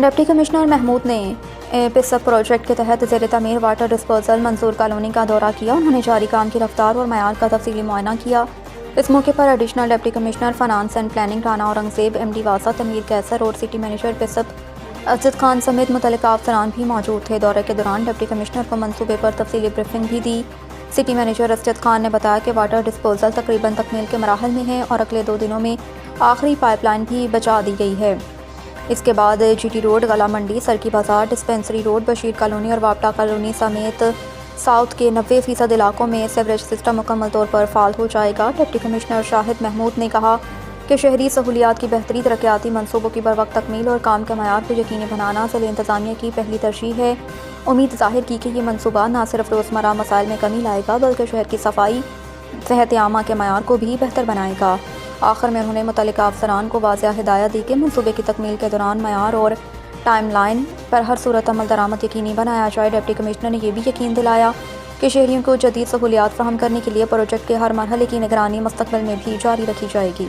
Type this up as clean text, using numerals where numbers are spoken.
Deputy commissioner Mahmood نے پسپ project کے تحت زیر تعمیر واٹر ڈسپوزل منصور کالونی کا دورہ کیا۔ انہوں نے جاری کام کی رفتار اور معیار کا تفصیلی معائنہ کیا۔ اس موقع پر additional deputy commissioner finance and planning Rana Aurangzeb, MD ڈی واسطہ تنویر کیسر اور سٹی مینیجر پسپ اسد خان سمیت متعلقہ افسران بھی موجود تھے۔ دورے کے دوران ڈپٹی کمشنر کو منصوبے پر تفصیلی بریفنگ بھی دی۔ سٹی مینیجر اسد خان نے بتایا کہ واٹر ڈسپوزل تقریباً تکمیل کے مراحل میں ہے اور اگلے 2 دنوں میں آخری پائپ لائن بھی بچھا دی گئی ہے۔ اس کے بعد جی ٹی روڈ، گلا منڈی، سرکی بازار، ڈسپنسری روڈ، بشیر کالونی اور واپٹا کالونی سمیت ساؤتھ کے 90% علاقوں میں سیوریج سسٹم مکمل طور پر فعال ہو جائے گا۔ ڈپٹی کمشنر شاہد محمود نے کہا کہ شہری سہولیات کی بہتری، ترقیاتی منصوبوں کی بروقت تکمیل اور کام کے معیار کو یقینی بنانا ضلع انتظامیہ کی پہلی ترجیح ہے۔ امید ظاہر کی کہ یہ منصوبہ نہ صرف روزمرہ مسائل میں کمی لائے گا بلکہ شہر کی صفائی، صحت عامہ کے معیار کو بھی بہتر بنائے گا۔ آخر میں انہوں نے متعلقہ افسران کو واضح ہدایت دی کہ منصوبے کی تکمیل کے دوران معیار اور ٹائم لائن پر ہر صورت عمل درآمد یقینی بنایا جائے۔ ڈپٹی کمشنر نے یہ بھی یقین دلایا کہ شہریوں کو جدید سہولیات فراہم کرنے کے لیے پروجیکٹ کے ہر مرحلے کی نگرانی مستقبل میں بھی جاری رکھی جائے گی۔